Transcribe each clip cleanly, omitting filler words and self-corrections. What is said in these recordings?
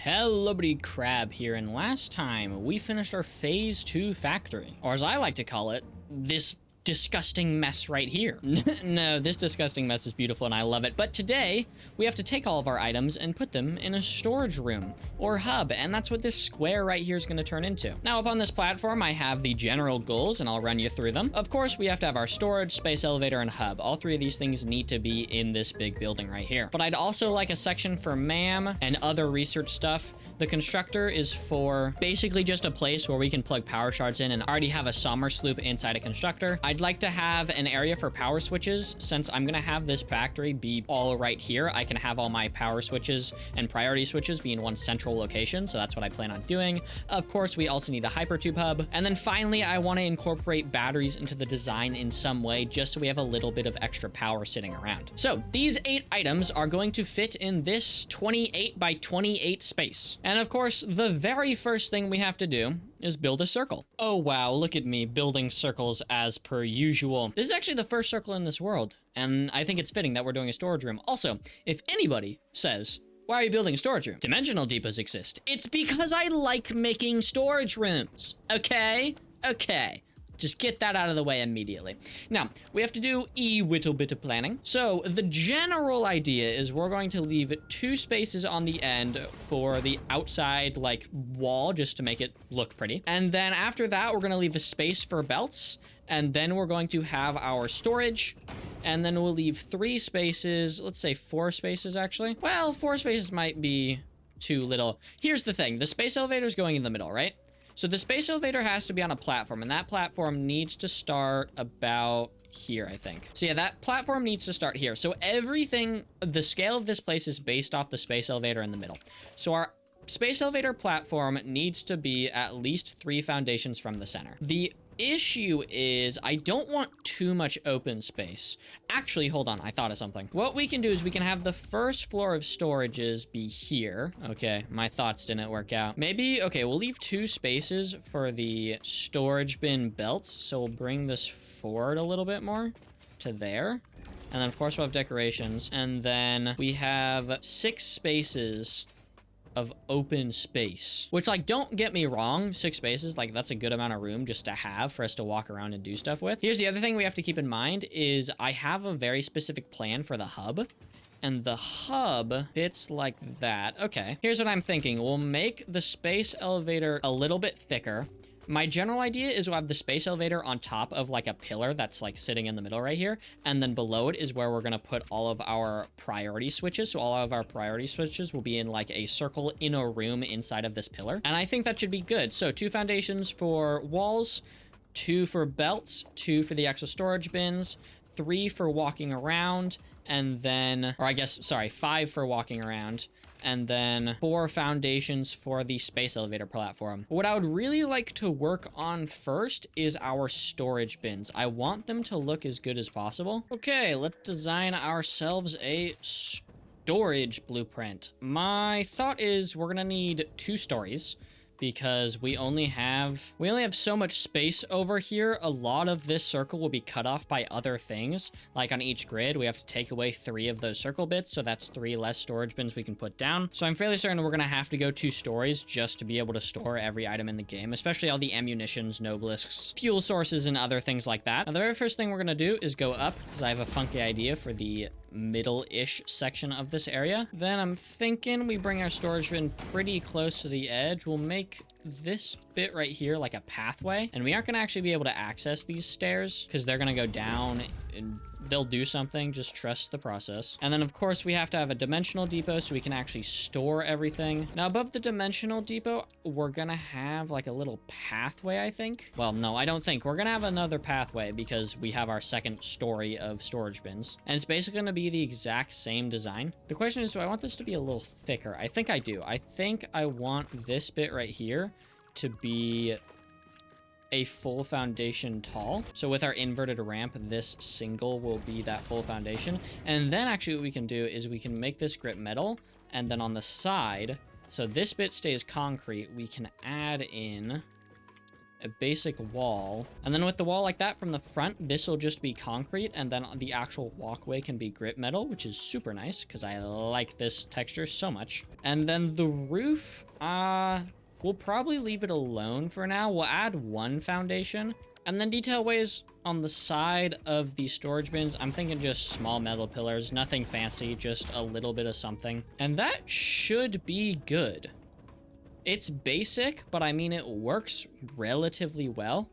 Hello, buddy, Crab here, and last time we finished our Phase 2 factory, or as I like to call it, this disgusting mess right here. No, this disgusting mess is beautiful and I love it, but today we have to take all of our items and put them in a storage room or hub, and that's what this square right here is going to turn into. Now, up on this platform, I have the general goals, and I'll run you through them. Of course, we have to have our storage, space elevator, and hub. All three of these things need to be in this big building right here. But I'd also like a section for MAM and other research stuff. The constructor is for basically just a place where we can plug power shards in and already have a Somers loop inside a constructor. I'd like to have an area for power switches. Since I'm gonna have this factory be all right here, I can have all my power switches and priority switches be in one central location, so that's what I plan on doing. Of course, we also need a hypertube hub. And then finally, I wanna incorporate batteries into the design in some way, just so we have a little bit of extra power sitting around. So these 8 items are going to fit in this 28 by 28 space. And of course, the very first thing we have to do is build a circle. Oh wow, look at me building circles as per usual. This is actually the first circle in this world, and I think it's fitting that we're doing a storage room. Also, if anybody says, why are you building a storage room? Dimensional depots exist. It's because I like making storage rooms, okay? Okay. Just get that out of the way immediately. Now, we have to do a little bit of planning. So the general idea is we're going to leave 2 spaces on the end for the outside like wall, just to make it look pretty. And then after that, we're gonna leave a space for belts. And then we're going to have our storage. And then we'll leave 3 spaces, let's say 4 spaces actually. Well, 4 spaces might be too little. Here's the thing, the space elevator is going in the middle, right? So the space elevator has to be on a platform, and that platform needs to start about here, I think. So yeah, that platform needs to start here. So everything, the scale of this place is based off the space elevator in the middle. So our space elevator platform needs to be at least 3 foundations from the center. The issue is I don't want too much open space. Actually, hold on, I thought of something. What we can do is we can have the first floor of storages be here. Okay, my thoughts didn't work out. Maybe, okay, we'll leave 2 spaces for the storage bin belts. So we'll bring this forward a little bit more to there. And then of course we'll have decorations. And then we have 6 spaces of open space, which, like, don't get me wrong, 6 spaces, like, that's a good amount of room just to have for us to walk around and do stuff with. Here's the other thing we have to keep in mind is I have a very specific plan for the hub, and the hub fits like that. Okay, here's what I'm thinking. We'll make the space elevator a little bit thicker. My general idea is we'll have the space elevator on top of like a pillar that's like sitting in the middle right here. And then below it is where we're gonna put all of our priority switches. So all of our priority switches will be in like a circle in a room inside of this pillar. And I think that should be good. So 2 foundations for walls, 2 for belts, 2 for the extra storage bins, 3 for walking around, and then, or I guess, sorry, 5 for walking around, and then 4 foundations for the space elevator platform. What I would really like to work on first is our storage bins. I want them to look as good as possible. Okay, let's design ourselves a storage blueprint. My thought is we're gonna need 2 stories, because we only have so much space over here. A lot of this circle will be cut off by other things. Like on each grid, we have to take away 3 of those circle bits, so that's 3 less storage bins we can put down. So I'm fairly certain we're gonna have to go 2 stories just to be able to store every item in the game, especially all the ammunitions, nobelisks, fuel sources, and other things like that. Now, the very first thing we're gonna do is go up, because I have a funky idea for the middle-ish section of this area. Then I'm thinking we bring our storage bin pretty close to the edge. We'll make this bit right here like a pathway, and we aren't gonna actually be able to access these stairs because they're gonna go down and they'll do something. Just trust the process. And then of course we have to have a dimensional depot so we can actually store everything. Now above the dimensional depot, we're gonna have like a little pathway, I think. Well, no, I don't think. We're gonna have another pathway because we have our second story of storage bins. And it's basically gonna be the exact same design. The question is, do I want this to be a little thicker? I think I do. I think I want this bit right here to be a full foundation tall. So with our inverted ramp, this single will be that full foundation. And then actually what we can do is we can make this grip metal, and then on the side, so this bit stays concrete, we can add in a basic wall. And then with the wall like that from the front, this will just be concrete, and then the actual walkway can be grit metal, which is super nice because I like this texture so much. And then the roof, we'll probably leave it alone for now. We'll add one foundation. And then detailways on the side of the storage bins, I'm thinking just small metal pillars, nothing fancy, just a little bit of something. And that should be good. It's basic, but I mean, it works relatively well.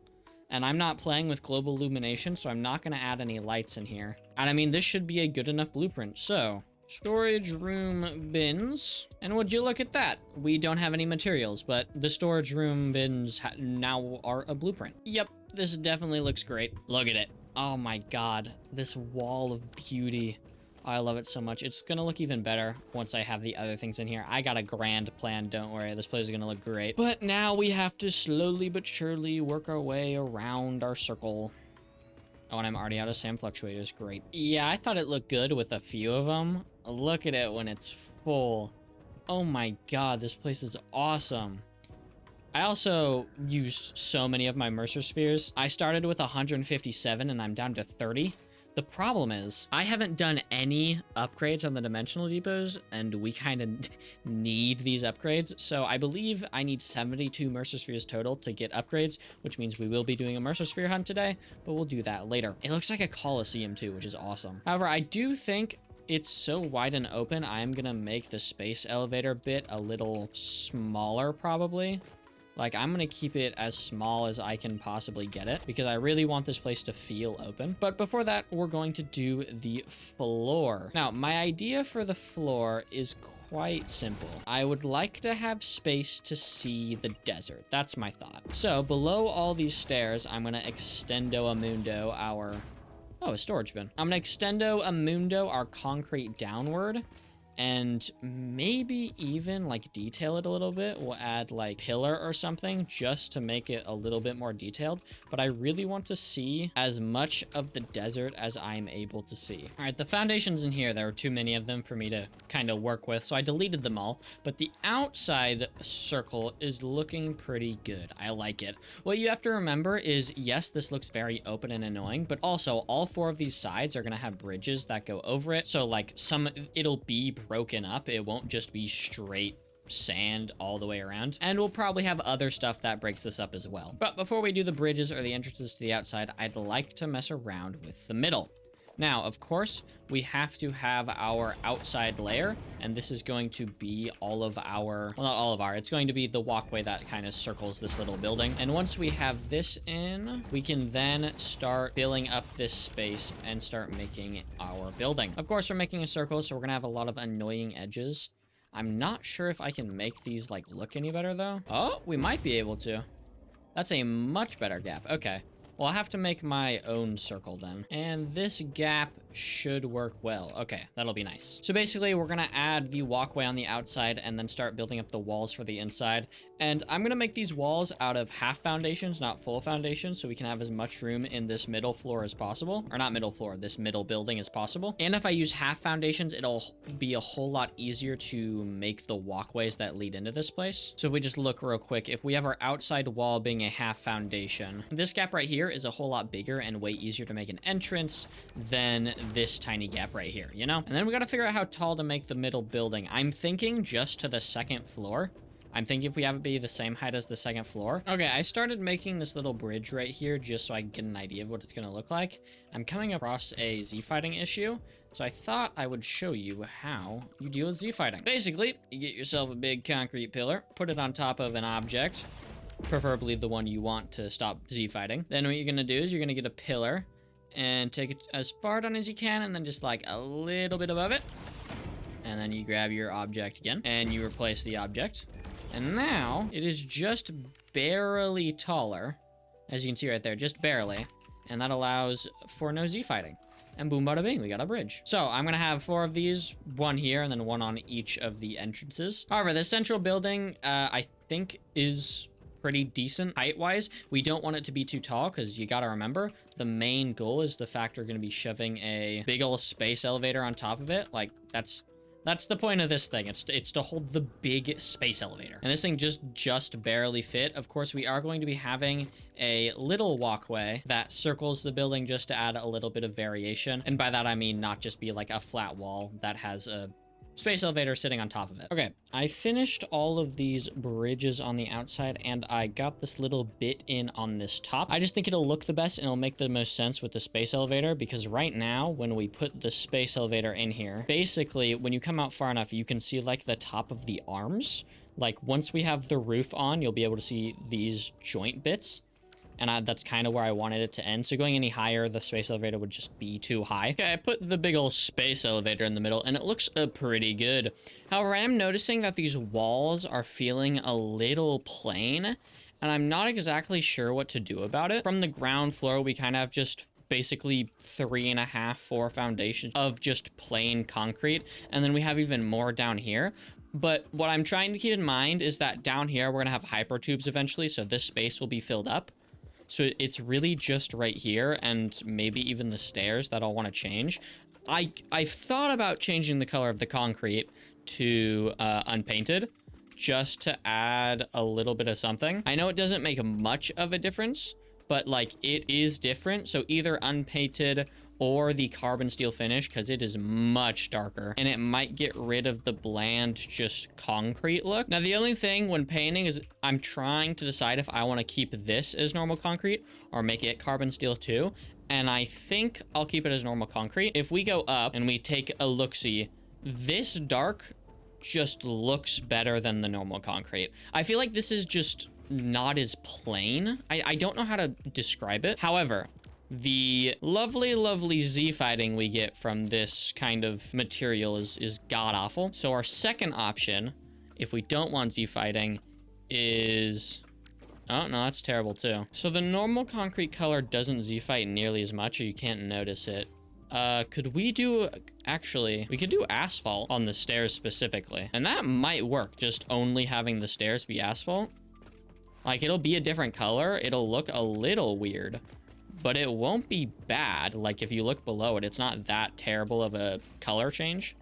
And I'm not playing with global illumination, so I'm not going to add any lights in here. And I mean, this should be a good enough blueprint. So, storage room bins. And would you look at that? We don't have any materials, but the storage room bins now are a blueprint. Yep, this definitely looks great. Look at it. Oh my god, this wall of beauty. I love it so much. It's gonna look even better once I have the other things in here. I got a grand plan, don't worry. This place is gonna look great. But now we have to slowly but surely work our way around our circle. Oh, and I'm already out of sand fluctuators. Great. Yeah, I thought it looked good with a few of them. Look at it when it's full. Oh my god, this place is awesome. I also used so many of my Mercer spheres. I started with 157 and I'm down to 30. The problem is, I haven't done any upgrades on the dimensional depots, and we kind of need these upgrades. So I believe I need 72 Mercer spheres total to get upgrades, which means we will be doing a Mercer sphere hunt today, but we'll do that later. It looks like a Coliseum too, which is awesome. However, I do think it's so wide and open, I'm gonna make the space elevator bit a little smaller probably. Like, I'm gonna keep it as small as I can possibly get it because I really want this place to feel open. But before that, we're going to do the floor. Now, my idea for the floor is quite simple. I would like to have space to see the desert. That's my thought. So below all these stairs, I'm gonna extendo a mundo our... Oh, a storage bin. I'm gonna extendo a mundo our concrete downward, and maybe even like detail it a little bit. We'll add like pillar or something just to make it a little bit more detailed. But I really want to see as much of the desert as I'm able to see. All right, the foundations in here, there were too many of them for me to kind of work with, so I deleted them all. But the outside circle is looking pretty good. I like it. What you have to remember is, yes, this looks very open and annoying, but also all four of these sides are gonna have bridges that go over it. So like it'll be broken up. It won't just be straight sand all the way around. And we'll probably have other stuff that breaks this up as well. But before we do the bridges or the entrances to the outside, I'd like to mess around with the middle. Now, of course, we have to have our outside layer, and this is going to be all of our, well, not all of our, it's going to be the walkway that kind of circles this little building. And once we have this in, we can then start filling up this space and start making our building. Of course, we're making a circle, so we're gonna have a lot of annoying edges. I'm not sure if I can make these like look any better though. Oh, we might be able to. That's a much better gap. Okay. Well, I'll have to make my own circle then. And this gap should work well. Okay, that'll be nice. So basically, we're gonna add the walkway on the outside and then start building up the walls for the inside. And I'm gonna make these walls out of half foundations, not full foundations, so we can have as much room in this middle floor as possible. Or not middle floor, this middle building as possible. And if I use half foundations, it'll be a whole lot easier to make the walkways that lead into this place. So if we just look real quick, if we have our outside wall being a half foundation, this gap right here is a whole lot bigger and way easier to make an entrance than this tiny gap right here, you know? And then we gotta figure out how tall to make the middle building. I'm thinking just to the second floor. I'm thinking if we have it be the same height as the second floor. Okay, I started making this little bridge right here just so I can get an idea of what it's gonna look like. I'm coming across a Z-fighting issue, so I thought I would show you how you deal with Z-fighting. Basically, you get yourself a big concrete pillar, put it on top of an object, preferably the one you want to stop Z-fighting. Then what you're gonna do is you're gonna get a pillar and take it as far down as you can and then just like a little bit above it. And then you grab your object again and you replace the object. And now it is just barely taller, as you can see right there, just barely. And that allows for no Z-fighting. And boom, bada bing, we got a bridge. So I'm gonna have 4 of these, one here and then one on each of the entrances. However, the central building, I think is pretty decent height-wise. We don't want it to be too tall because you gotta remember, the main goal is the fact we're gonna be shoving a big old space elevator on top of it. Like, that's That's the point of this thing. It's to hold the big space elevator. And this thing just barely fit. Of course, we are going to be having a little walkway that circles the building just to add a little bit of variation. And by that, I mean not just be like a flat wall that has a space elevator sitting on top of it. Okay, I finished all of these bridges on the outside and I got this little bit in on this top. I just think it'll look the best and it'll make the most sense with the space elevator, because right now when we put the space elevator in here, basically when you come out far enough, you can see like the top of the arms. Like once we have the roof on, you'll be able to see these joint bits. And that's kind of where I wanted it to end. So going any higher, the space elevator would just be too high. Okay, I put the big old space elevator in the middle, and it looks pretty good. However, I am noticing that these walls are feeling a little plain, and I'm not exactly sure what to do about it. From the ground floor, we kind of have just basically 3.5, 4 foundations of just plain concrete, and then we have even more down here. But what I'm trying to keep in mind is that down here, we're gonna have hypertubes eventually, so this space will be filled up. So it's really just right here and maybe even the stairs that I'll want to change. I've thought about changing the color of the concrete to unpainted just to add a little bit of something. I know it doesn't make much of a difference, but like it is different. So either unpainted or the carbon steel finish, because it is much darker and it might get rid of the bland just concrete look. Now the only thing when painting is I'm trying to decide if I want to keep this as normal concrete or make it carbon steel too, and I think I'll keep it as normal concrete. If we go up and we take a look-see, this dark just looks better than the normal concrete. I feel like this is just not as plain. I don't know how to describe it. However, the lovely Z fighting we get from this kind of material is god-awful. So our second option, if we don't want Z fighting, is... Oh, no, that's terrible too. So the normal concrete color doesn't Z fight nearly as much, or you can't notice it. Could we do... Actually, we could do asphalt on the stairs specifically. And that might work, just only having the stairs be asphalt. Like, it'll be a different color. It'll look a little weird, but it won't be bad. Like if you look below it, it's not that terrible of a color change,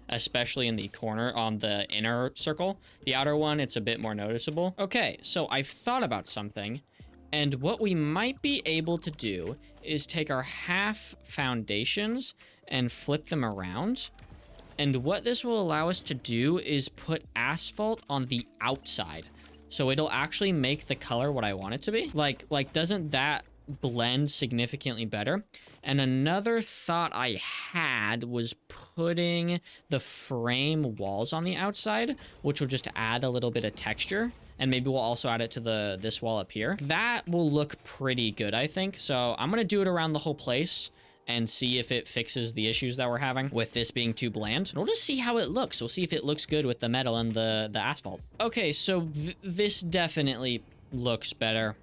especially in the corner on the inner circle. The outer one, it's a bit more noticeable. Okay, so I've thought about something, and what we might be able to do is take our half foundations and flip them around. And what this will allow us to do is put asphalt on the outside. So it'll actually make the color what I want it to be. Like doesn't that blend significantly better? And another thought I had was putting the frame walls on the outside, which will just add a little bit of texture, and maybe we'll also add it to this wall up here. That will look pretty good, I think. So I'm gonna do it around the whole place and see if it fixes the issues that we're having with this being too bland. We'll just see how it looks. We'll see if it looks good with the metal and the asphalt. Okay, so this definitely looks better.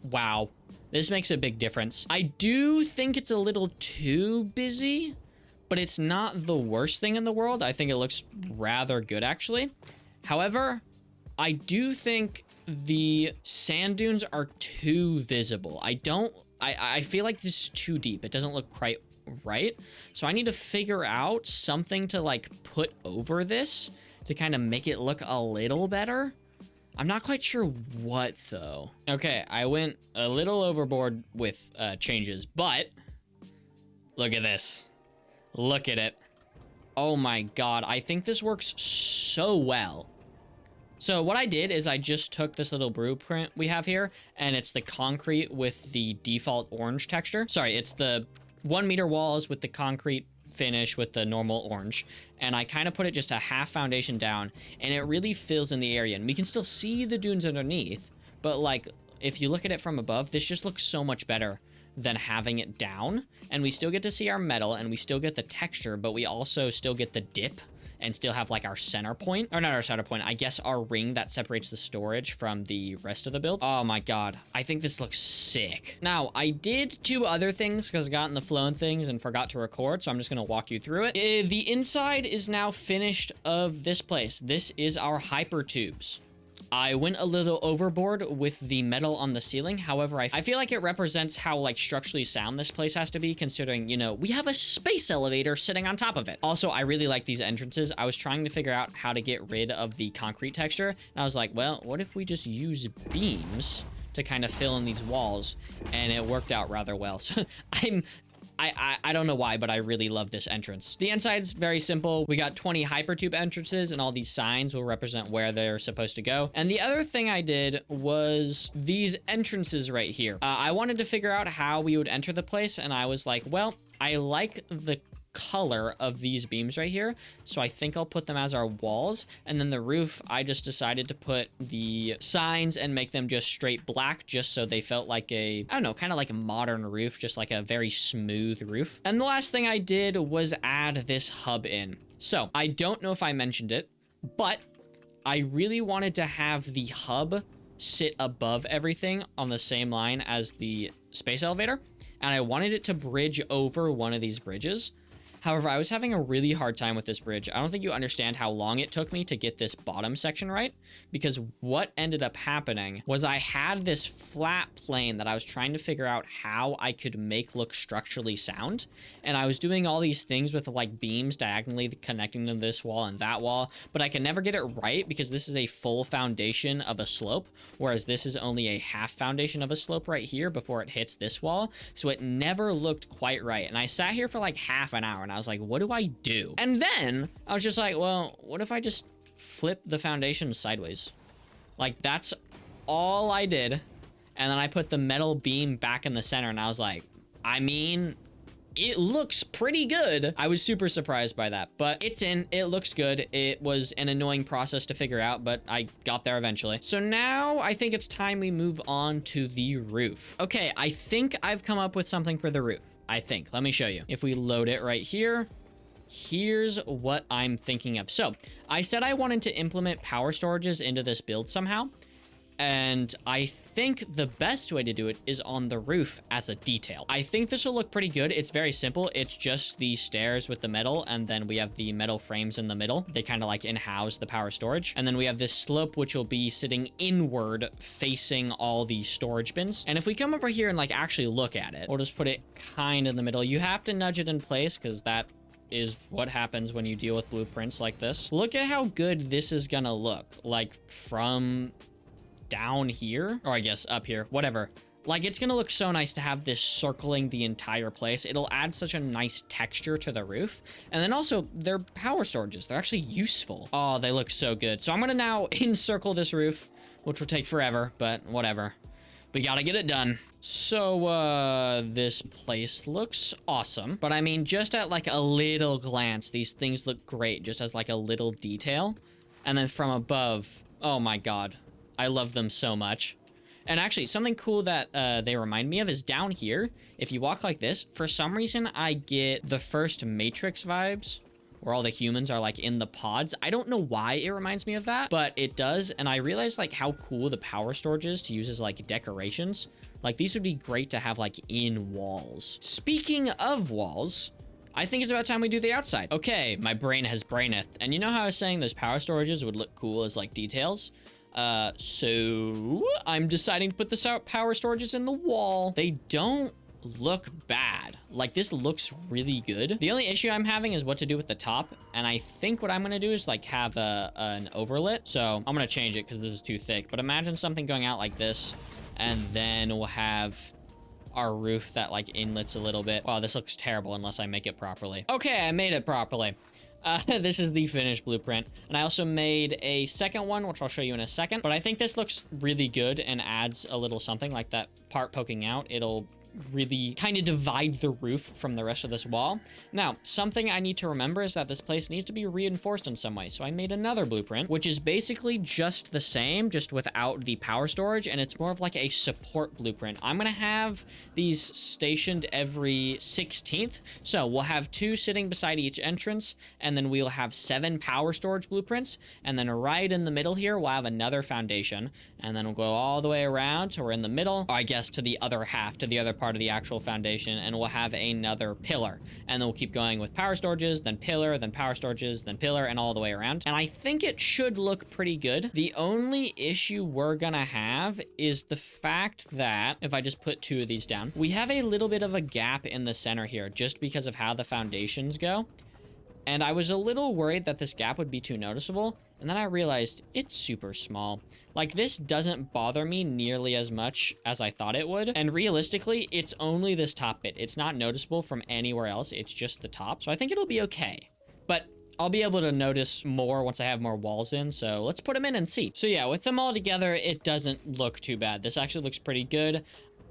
Wow. This makes a big difference. I do think it's a little too busy, but it's not the worst thing in the world. I think it looks rather good, actually. However, I do think the sand dunes are too visible. I feel like this is too deep. It doesn't look quite right. So I need to figure out something to like put over this to kind of make it look a little better. I'm not quite sure what though. Okay, I went a little overboard with changes, but look at this. Look at it. Oh my God, I think this works so well. So what I did is I just took this little blueprint we have here, and it's the concrete with the default orange texture. Sorry, it's the 1 meter walls with the concrete finish with the normal orange. And I kind of put it just a half foundation down, and it really fills in the area. And we can still see the dunes underneath, but like, if you look at it from above, this just looks so much better than having it down. And we still get to see our metal, and we still get the texture, but we also still get the dip and still have like our center point, or not our center point, I guess our ring that separates the storage from the rest of the build. Oh my God, I think this looks sick. Now, I did 2 other things because I got in the flow and things and forgot to record, so I'm just gonna walk you through it. The inside is now finished of this place. This is our hyper tubes. I went a little overboard with the metal on the ceiling. However, I feel like it represents how like structurally sound this place has to be, considering, you know, we have a space elevator sitting on top of it. Also, I really like these entrances. I was trying to figure out how to get rid of the concrete texture. And I was like, well, what if we just use beams to kind of fill in these walls? And it worked out rather well. So I don't know why, but I really love this entrance. The inside's very simple. We got 20 hypertube entrances, and all these signs will represent where they're supposed to go. And the other thing I did was these entrances right here. I wanted to figure out how we would enter the place, and I was like, well, I like the color of these beams right here, so I think I'll put them as our walls. And then the roof, I just decided to put the signs and make them just straight black, just so they felt like a, I don't know, kind of like a modern roof, just like a very smooth roof. And the last thing I did was add this hub in. So I don't know if I mentioned it, but I really wanted to have the hub sit above everything on the same line as the space elevator, and I wanted it to bridge over one of these bridges. However, I was having a really hard time with this bridge. I don't think you understand how long it took me to get this bottom section right, because what ended up happening was I had this flat plane that I was trying to figure out how I could make look structurally sound. And I was doing all these things with like beams diagonally connecting to this wall and that wall, but I could never get it right because this is a full foundation of a slope, whereas this is only a half foundation of a slope right here before it hits this wall. So it never looked quite right. And I sat here for like half an hour and I was like, what do I do? And then I was just like, well, what if I just flip the foundation sideways? Like, that's all I did. And then I put the metal beam back in the center, and I was like, I mean, it looks pretty good. I was super surprised by that, but it's in, it looks good. It was an annoying process to figure out, but I got there eventually. So now I think it's time we move on to the roof. Okay, I think I've come up with something for the roof. I think. Let me show you. If we load it right here, here's what I'm thinking of. So I said I wanted to implement power storages into this build somehow. And I think the best way to do it is on the roof as a detail. I think this will look pretty good. It's very simple. It's just the stairs with the metal, and then we have the metal frames in the middle. They kind of like in-house the power storage. And then we have this slope, which will be sitting inward facing all these storage bins. And if we come over here and like actually look at it, we'll just put it kind of in the middle. You have to nudge it in place because that is what happens when you deal with blueprints like this. Look at how good this is gonna look, like from down here, or I guess up here, whatever. Like, it's gonna look so nice to have this circling the entire place. It'll add such a nice texture to the roof. And then also, they're power storages. They're actually useful. Oh, they look so good. So I'm gonna now encircle this roof, which will take forever, but whatever. We gotta get it done. So, this place looks awesome. But I mean, just at like a little glance, these things look great, just as like a little detail. And then from above, oh my God. I love them so much. And actually, something cool that they remind me of is down here. If you walk like this, for some reason, I get the first Matrix vibes, where all the humans are like in the pods. I don't know why it reminds me of that, but it does. And I realized like how cool the power storage is to use as like decorations. Like, these would be great to have like in walls. Speaking of walls, I think it's about time we do the outside. Okay, my brain has braineth. And you know how I was saying those power storages would look cool as like details? So I'm deciding to put the power storages in the wall. They don't look bad. Like, this looks really good. The only issue I'm having is what to do with the top. And I think what I'm going to do is like have an overlit. So I'm going to change it because this is too thick. But imagine something going out like this. And then we'll have our roof that like inlets a little bit. Wow, this looks terrible unless I make it properly. Okay, I made it properly. This is the finished blueprint. And I also made a second one, which I'll show you in a second. But I think this looks really good and adds a little something like that part poking out. It'll really kind of divide the roof from the rest of this wall. Now, something I need to remember is that this place needs to be reinforced in some way. So I made another blueprint, which is basically just the same, just without the power storage. And it's more of like a support blueprint. I'm going to have these stationed every 16th. So we'll have 2 sitting beside each entrance, and then we'll have 7 power storage blueprints. And then right in the middle here, we'll have another foundation. And then we'll go all the way around. So we're in the middle, or I guess to the other half, to the other part of the actual foundation, and we'll have another pillar. And then we'll keep going with power storages, then pillar, then power storages, then pillar, and all the way around. And I think it should look pretty good. The only issue we're gonna have is the fact that, if I just put 2 of these down, we have a little bit of a gap in the center here, just because of how the foundations go. And I was a little worried that this gap would be too noticeable, and then I realized it's super small. Like, this doesn't bother me nearly as much as I thought it would, and realistically, it's only this top bit. It's not noticeable from anywhere else, it's just the top, so I think it'll be okay. But I'll be able to notice more once I have more walls in, so let's put them in and see. So yeah, with them all together, it doesn't look too bad. This actually looks pretty good.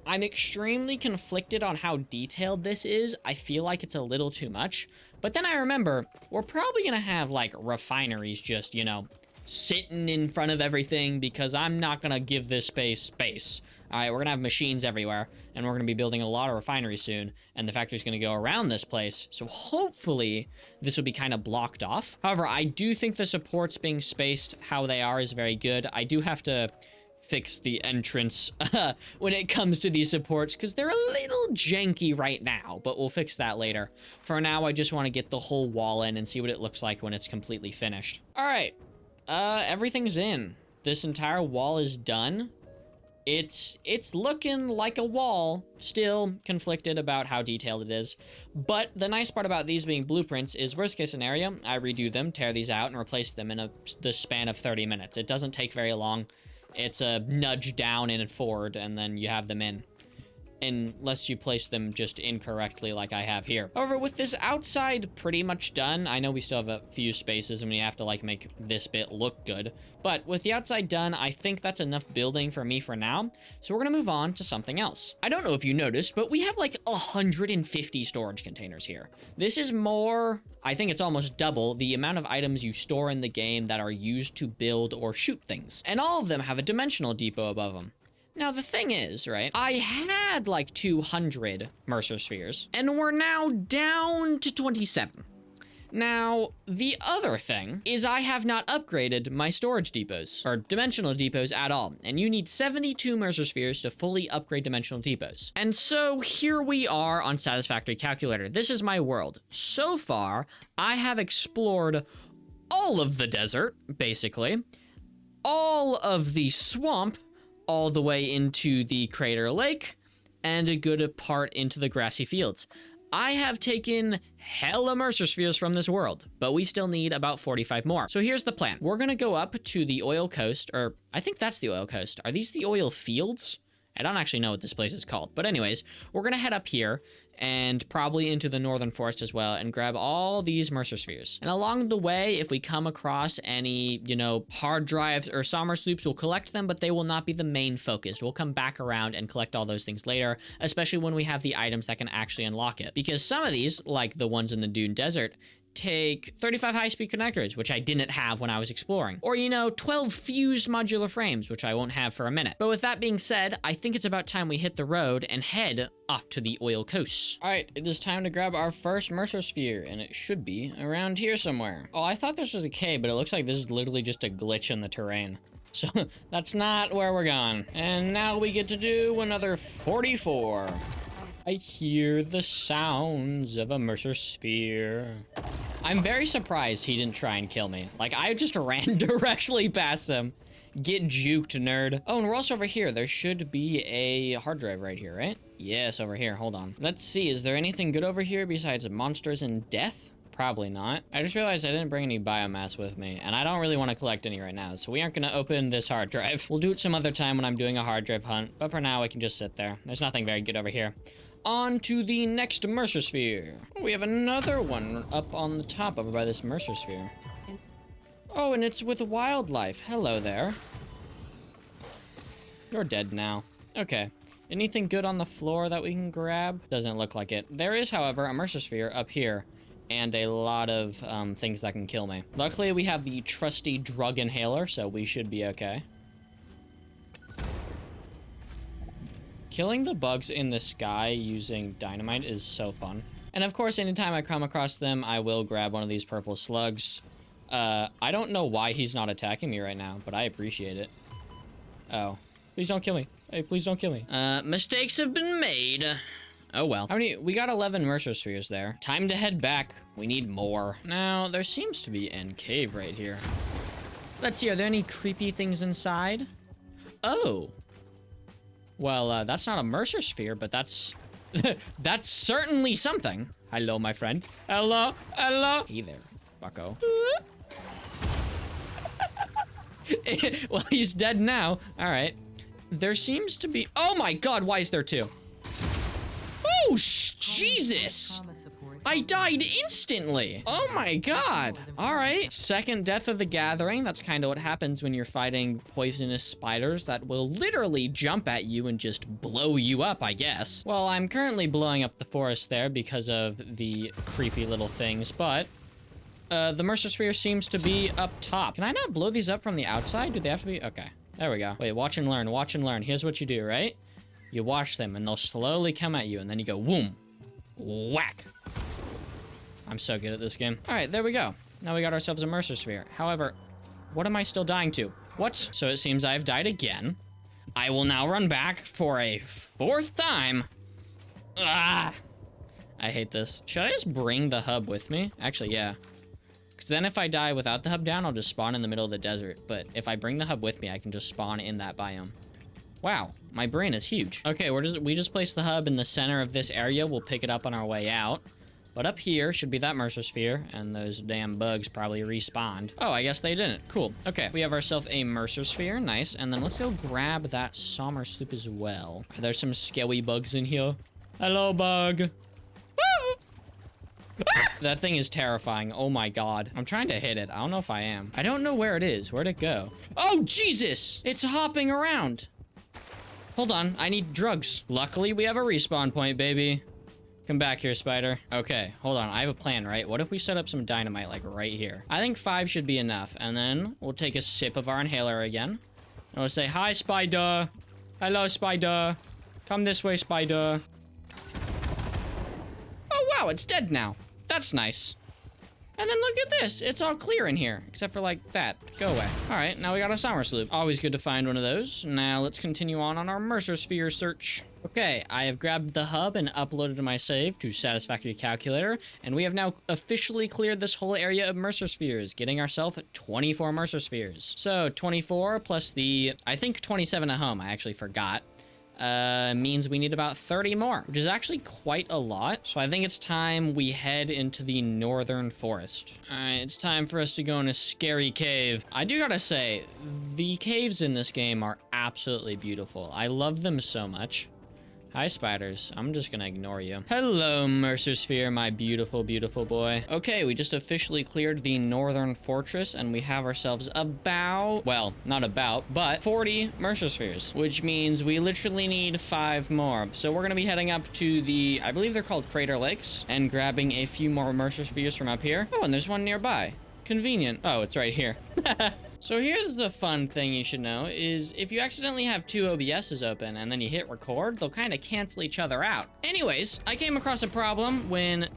I'm extremely conflicted on how detailed this is. I feel like it's a little too much. But then I remember, we're probably gonna have, like, refineries just, you know, sitting in front of everything, because I'm not gonna give this space. All right, we're gonna have machines everywhere, and we're gonna be building a lot of refineries soon, and the factory's gonna go around this place, so hopefully this will be kind of blocked off. However, I do think the supports being spaced how they are is very good. I do have to fix the entrance when it comes to these supports, because they're a little janky right now, but we'll fix that later. For now, I just want to get the whole wall in and see what it looks like when it's completely finished. All right, everything's in. This entire wall is done. It's looking like a wall. Still conflicted about how detailed it is. But the nice part about these being blueprints is, worst case scenario, I redo them, tear these out, and replace them in the span of 30 minutes. It doesn't take very long. It's a nudge down and forward, and then you have them in. Unless you place them just incorrectly like I have here. However, with this outside pretty much done, I know we still have a few spaces and we have to, like, make this bit look good. But with the outside done, I think that's enough building for me for now. So we're gonna move on to something else. I don't know if you noticed, but we have like 150 storage containers here. This is more, I think it's almost double the amount of items you store in the game that are used to build or shoot things. And all of them have a dimensional depot above them. Now, the thing is, right, I had like 200 Mercer spheres, and we're now down to 27. Now, the other thing is I have not upgraded my storage depots, or dimensional depots at all, and you need 72 Mercer spheres to fully upgrade dimensional depots. And so here we are on Satisfactory Calculator. This is my world. So far, I have explored all of the desert, basically, all of the swamp, all the way into the crater lake, and a good part into the grassy fields. I have taken hella Mercer spheres from this world, but we still need about 45 more. So here's the plan. We're gonna go up to the oil coast, or I think that's the oil coast. Are these the oil fields? I don't actually know what this place is called, but anyways, we're gonna head up here and probably into the northern forest as well and grab all these Mercer spheres. And along the way, if we come across any, you know, hard drives or summer sloops, we'll collect them, but they will not be the main focus. We'll come back around and collect all those things later, especially when we have the items that can actually unlock it. Because some of these, like the ones in the Dune Desert, take 35 high-speed connectors, which I didn't have when I was exploring. Or, you know, 12 fused modular frames, which I won't have for a minute. But with that being said, I think it's about time we hit the road and head off to the oil coast. All right, it is time to grab our first Mercer sphere, and it should be around here somewhere. Oh, I thought this was a cave, but it looks like this is literally just a glitch in the terrain. So that's not where we're going. And now we get to do another 44. I hear the sounds of a Mercer sphere. I'm very surprised he didn't try and kill me. Like, I just ran directly past him. Get juked, nerd. Oh, and we're also over here. There should be a hard drive right here, right? Yes, over here. Hold on. Let's see. Is there anything good over here besides monsters and death? Probably not. I just realized I didn't bring any biomass with me, and I don't really want to collect any right now, so we aren't going to open this hard drive. We'll do it some other time when I'm doing a hard drive hunt, but for now, I can just sit there. There's nothing very good over here. On to the next Mercer sphere. We have another one up on the top over by this Mercer sphere. Oh, and it's with wildlife. Hello there. You're dead now. Okay. Anything good on the floor that we can grab? Doesn't look like it. There is, however, a Mercer sphere up here, and a lot of things that can kill me. Luckily, we have the trusty drug inhaler, so we should be okay. Killing the bugs in the sky using dynamite is so fun. And of course, anytime I come across them, I will grab one of these purple slugs. I don't know why he's not attacking me right now, but I appreciate it. Oh, please don't kill me. Hey, please don't kill me. Mistakes have been made. Oh well. How many? We got 11 Mercer spheres there. Time to head back. We need more. Now, there seems to be an cave right here. Let's see, are there any creepy things inside? Oh. Well, that's not a Mercer sphere, but that's... that's certainly something. Hello, my friend. Hello, hello. Hey there, bucko. Well, he's dead now. All right. There seems to be... Oh my god, why is there two? Oh, Jesus! I died instantly. Oh my god. All right. Second death of the gathering. That's kind of what happens when you're fighting poisonous spiders that will literally jump at you and just blow you up, I guess. Well, I'm currently blowing up the forest there because of the creepy little things, but the Mercer sphere seems to be up top. Can I not blow these up from the outside? Do they have to be? Okay. There we go. Wait, watch and learn. Watch and learn. Here's what you do, right? You watch them and they'll slowly come at you and then you go, whoom, whack. I'm so good at this game. All right, there we go. Now we got ourselves a Mercer sphere. However, what am I still dying to? What? So it seems I've died again. I will now run back for a 4th time. Ah! I hate this. Should I just bring the hub with me? Actually, yeah. Because then if I die without the hub down, I'll just spawn in the middle of the desert. But if I bring the hub with me, I can just spawn in that biome. Wow, my brain is huge. Okay, we just placed the hub in the center of this area. We'll pick it up on our way out. But up here should be that Mercer sphere, and those damn bugs probably respawned. Oh, I guess they didn't. Cool. Okay, we have ourselves a Mercer sphere. Nice. And then let's go grab that Sommer sloop as well. Are there some skelly bugs in here? Hello, bug. That thing is terrifying. Oh my god. I'm trying to hit it. I don't know if I am. I don't know where it is. Where'd it go? Oh, Jesus! It's hopping around. Hold on. I need drugs. Luckily, we have a respawn point, baby. Come back here, spider. Okay, hold on. I have a plan, right? What if we set up some dynamite, like, right here? I think 5 should be enough. And then we'll take a sip of our inhaler again. And we'll say, hi, spider. Hello, spider. Come this way, spider. Oh, wow, it's dead now. That's nice. And then look at this. It's all clear in here, except for, like, that. Go away. All right, now we got a Sommer sloop. Always good to find one of those. Now let's continue on our Mercer sphere search. Okay, I have grabbed the hub and uploaded my save to Satisfactory Calculator, and we have now officially cleared this whole area of Mercer spheres, getting ourselves 24 Mercer spheres. So 24 plus the, I think 27 at home, I actually forgot. Means we need about 30 more, which is actually quite a lot. So I think it's time we head into the northern forest. All right, it's time for us to go in a scary cave. I do gotta say, the caves in this game are absolutely beautiful. I love them so much. Hi, spiders. I'm just gonna ignore you. Hello, Mercer sphere, my beautiful, beautiful boy. Okay, we just officially cleared the northern fortress, and we have ourselves about, well, not about, but 40 Mercer spheres, which means we literally need 5 more. So we're gonna be heading up to the, I believe they're called Crater Lakes, and grabbing a few more Mercer spheres from up here. Oh, and there's one nearby. Convenient. Oh, it's right here. So here's the fun thing you should know, is if you accidentally have 2 OBSs open and then you hit record, they'll kind of cancel each other out. Anyways, I came across a problem when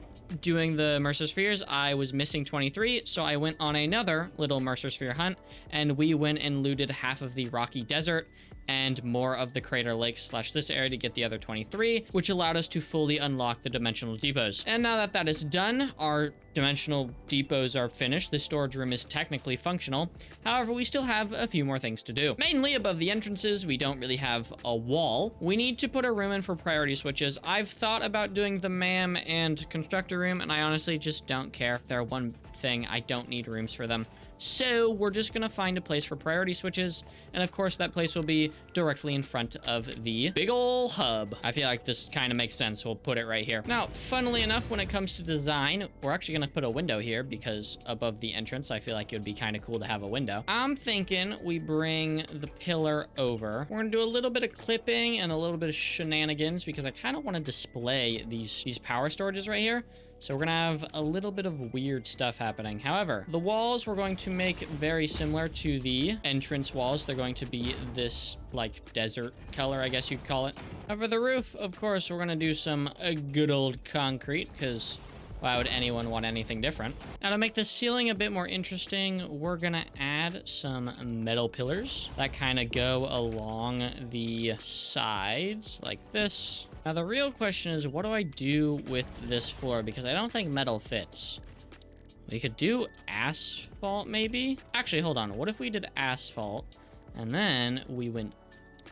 doing the Mercer spheres. I was missing 23, so I went on another little Mercer sphere hunt, and we went and looted half of the rocky desert and more of the Crater Lakes / this area to get the other 23, which allowed us to fully unlock the dimensional depots. And now that that is done, our dimensional depots are finished. The storage room is technically functional. However, we still have a few more things to do. Mainly above the entrances, we don't really have a wall. We need to put a room in for priority switches. I've thought about doing the MAM and constructor room, and I honestly just don't care if they're one thing. I don't need rooms for them. So we're just gonna find a place for priority switches, and of course that place will be directly in front of the big ol' hub. I feel like this kind of makes sense. We'll put it right here. Now, funnily enough, when it comes to design, we're actually gonna put a window here because above the entrance, I feel like it would be kind of cool to have a window. I'm thinking we bring the pillar over. We're gonna do a little bit of clipping and a little bit of shenanigans because I kind of want to display these power storages right here. So we're gonna have a little bit of weird stuff happening. However, the walls we're going to make very similar to the entrance walls. They're going to be this, like, desert color, I guess you'd call it. However, the roof, of course, we're gonna do some good old concrete, because Why would anyone want anything different? Now, to make the ceiling a bit more interesting, we're gonna add some metal pillars that kind of go along the sides like this. Now, the real question is, what do I do with this floor? Because I don't think metal fits. We could do asphalt, maybe? Actually, hold on. What if we did asphalt and then we went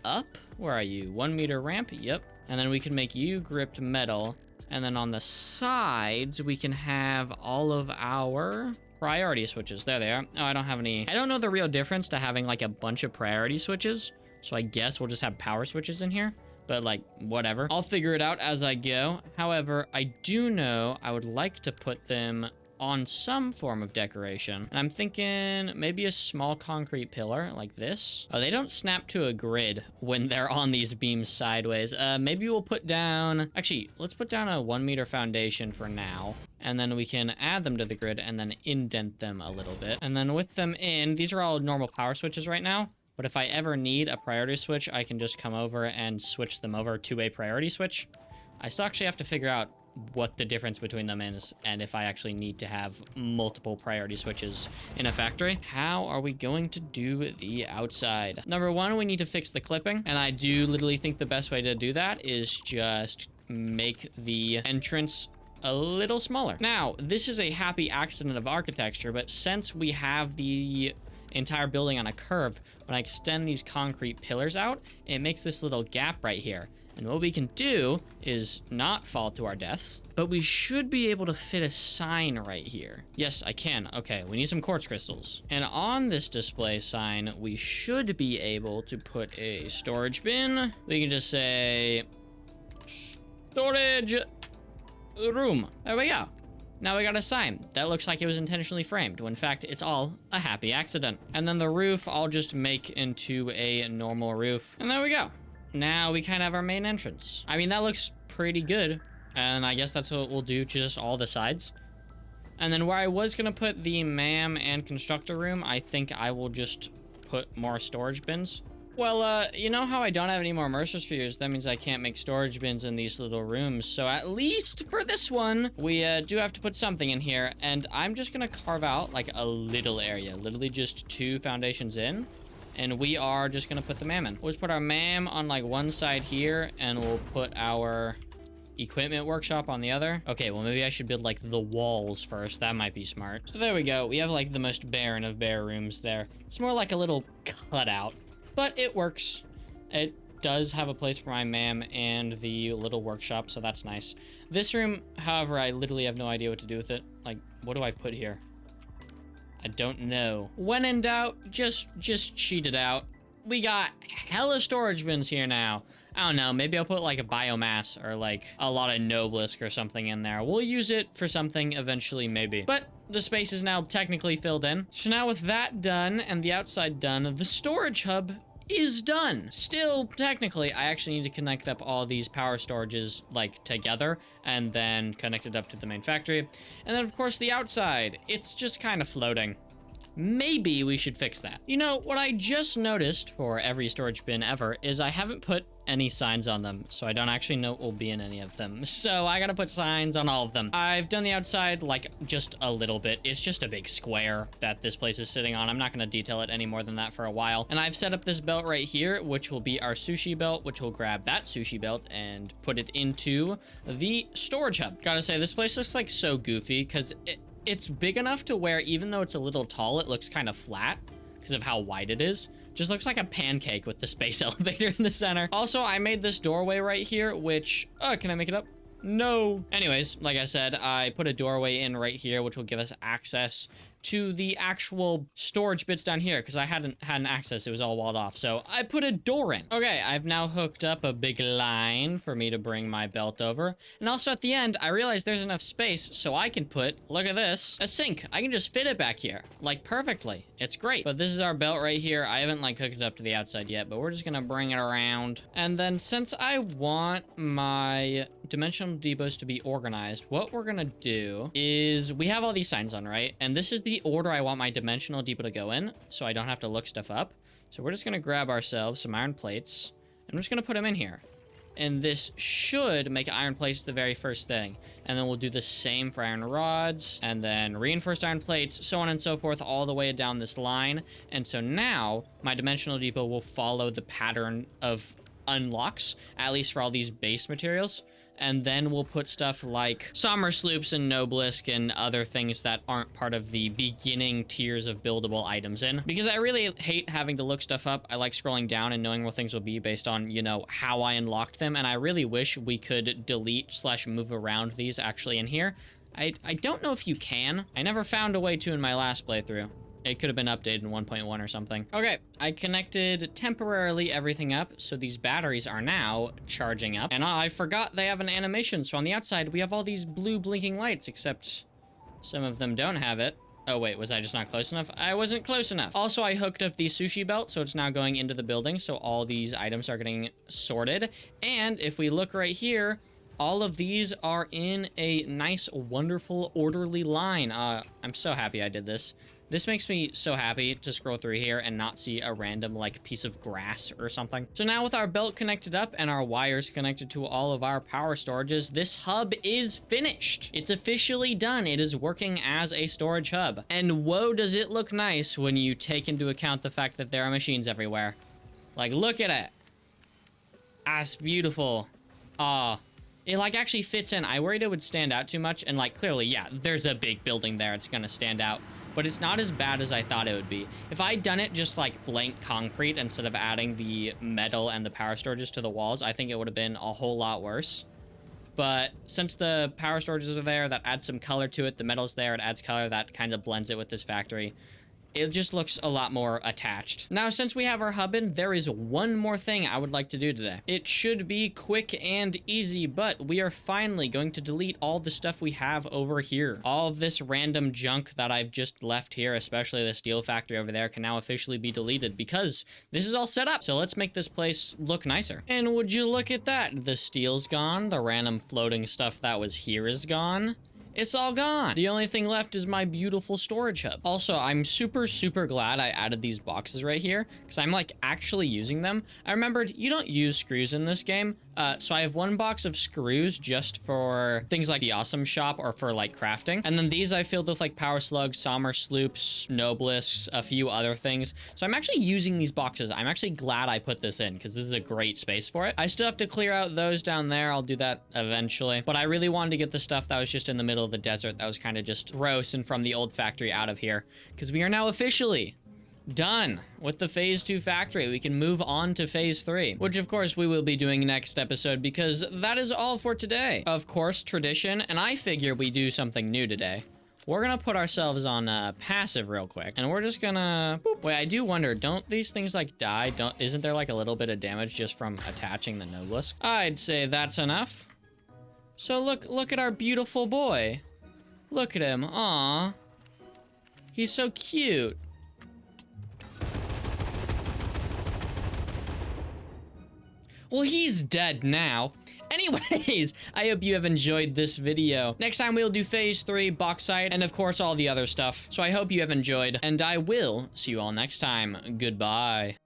up? Where are you? 1 meter ramp? Yep. And then we can make you gripped metal. And then on the sides, we can have all of our priority switches. There they are. Oh, I don't have any. I don't know the real difference to having like a bunch of priority switches. So I guess we'll just have power switches in here. But like, whatever. I'll figure it out as I go. However, I do know I would like to put them on some form of decoration. And I'm thinking maybe a small concrete pillar like this. Oh, they don't snap to a grid when they're on these beams sideways. Maybe we'll put down, actually, let's put down a 1 meter foundation for now. And then we can add them to the grid and then indent them a little bit. And then with them in, these are all normal power switches right now. But if I ever need a priority switch, I can just come over and switch them over to a priority switch. I still actually have to figure out what the difference between them is and if I actually need to have multiple priority switches in a factory. How are we going to do the outside? Number one, we need to fix the clipping, and I do literally think the best way to do that is just make the entrance a little smaller. Now, this is a happy accident of architecture, but since we have the entire building on a curve, when I extend these concrete pillars out, it makes this little gap right here. And what we can do is not fall to our deaths, but we should be able to fit a sign right here. Yes, I can. Okay, we need some quartz crystals. And on this display sign, we should be able to put a storage bin. We can just say, storage room. There we go. Now we got a sign that looks like it was intentionally framed, when in fact it's all a happy accident. And then the roof I'll just make into a normal roof. And there we go. Now we kind of have our main entrance. I mean, that looks pretty good. And I guess that's what we'll do to just all the sides. And then where I was going to put the MAM and constructor room, I think I will just put more storage bins. Well, you know how I don't have any more Mercer spheres? That means I can't make storage bins in these little rooms. So at least for this one, we do have to put something in here. And I'm just going to carve out like a little area, literally just 2 foundations in. And we are just going to put the MAM in. We'll just put our MAM on like one side here, and we'll put our equipment workshop on the other. Okay, well, maybe I should build like the walls first. That might be smart. So there we go. We have like the most barren of bare rooms there. It's more like a little cutout, but it works. It does have a place for my MAM and the little workshop, so that's nice. This room, however, I literally have no idea what to do with it. Like, what do I put here? I don't know. When in doubt, just cheat it out. We got hella storage bins here now. I don't know, maybe I'll put like a biomass or like a lot of Noblisk or something in there. We'll use it for something eventually, maybe. But the space is now technically filled in. So now with that done and the outside done, the storage hub is done. Still, technically, I actually need to connect up all these power storages like together and then connect it up to the main factory. And then of course the outside, it's just kind of floating. Maybe we should fix that. You know, what I just noticed for every storage bin ever is I haven't put any signs on them, so I don't actually know what will be in any of them. So I gotta put signs on all of them. I've done the outside like just a little bit. It's just a big square that this place is sitting on. I'm not gonna detail it any more than that for a while. And I've set up this belt right here, which will be our sushi belt, which will grab that sushi belt and put it into the storage hub. Gotta say, this place looks like so goofy because it's big enough to where even though it's a little tall, it looks kind of flat because of how wide it is. Just looks like a pancake with the space elevator in the center. Also, I made this doorway right here, which, oh, can I make it up? No. Anyways, like I said, I put a doorway in right here, which will give us access to the actual storage bits down here because I hadn't had an access. It was all walled off. So I put a door in. Okay, I've now hooked up a big line for me to bring my belt over. And also at the end, I realized there's enough space so I can put, look at this, a sink. I can just fit it back here like perfectly. It's great. But this is our belt right here. I haven't like hooked it up to the outside yet, but we're just gonna bring it around. And then since I want my dimensional depots to be organized, what we're gonna do is we have all these signs on, right? And this is the order I want my dimensional depot to go in, so I don't have to look stuff up. So we're just gonna grab ourselves some iron plates, and we're just gonna put them in here. And this should make iron plates the very first thing. And then we'll do the same for iron rods, and then reinforced iron plates, so on and so forth, all the way down this line. And so now my dimensional depot will follow the pattern of unlocks, at least for all these base materials. And then we'll put stuff like Sommer Sloops and Noblisk and other things that aren't part of the beginning tiers of buildable items in. Because I really hate having to look stuff up. I like scrolling down and knowing where things will be based on, you know, how I unlocked them. And I really wish we could delete/move around these actually in here. I don't know if you can. I never found a way to in my last playthrough. It could have been updated in 1.1 or something. Okay, I connected temporarily everything up, so these batteries are now charging up. And I forgot they have an animation, so on the outside, we have all these blue blinking lights, except some of them don't have it. Oh wait, was I just not close enough? I wasn't close enough. Also, I hooked up the sushi belt, so it's now going into the building, so all these items are getting sorted. And if we look right here, all of these are in a nice, wonderful, orderly line. I'm so happy I did this. This makes me so happy to scroll through here and not see a random, like, piece of grass or something. So now with our belt connected up and our wires connected to all of our power storages, this hub is finished. It's officially done. It is working as a storage hub. And whoa, does it look nice when you take into account the fact that there are machines everywhere. Like, look at it. That's beautiful. It, like, actually fits in. I worried it would stand out too much. And, like, clearly, yeah, there's a big building there. It's gonna stand out. But it's not as bad as I thought it would be. If I'd done it just like blank concrete instead of adding the metal and the power storages to the walls, I think it would have been a whole lot worse. But since the power storages are there, that adds some color to it. The metal's there, it adds color, that kind of blends it with this factory. It just looks a lot more attached. Now, since we have our hub in, there is one more thing I would like to do today. It should be quick and easy, but we are finally going to delete all the stuff we have over here. All of this random junk that I've just left here, especially the steel factory over there, can now officially be deleted because this is all set up. So let's make this place look nicer. And would you look at that? The steel's gone. The random floating stuff that was here is gone. It's all gone. The only thing left is my beautiful storage hub. Also, I'm super, super glad I added these boxes right here because I'm like actually using them. I remembered you don't use screws in this game. So I have one box of screws just for things like the awesome shop or for like crafting. And then these I filled with like power slugs, Sommer Sloops, Noblisks, a few other things. So I'm actually using these boxes. I'm actually glad I put this in because this is a great space for it. I still have to clear out those down there. I'll do that eventually. But I really wanted to get the stuff that was just in the middle of the desert that was kind of just gross and from the old factory out of here because we are now officially done with the phase 2 factory. We can move on to phase 3, which of course we will be doing next episode because that is all for today. Of course, tradition, and I figure we do something new today. We're gonna put ourselves on passive real quick, and we're just gonna boop. Wait, I do wonder, don't these things like die? Isn't there like a little bit of damage just from attaching the Noblisk? I'd say that's enough. So look at our beautiful boy. Look at him. Aw, he's so cute. Well, he's dead now. Anyways, I hope you have enjoyed this video. Next time we'll do phase 3, bauxite, and of course all the other stuff. So I hope you have enjoyed, and I will see you all next time. Goodbye.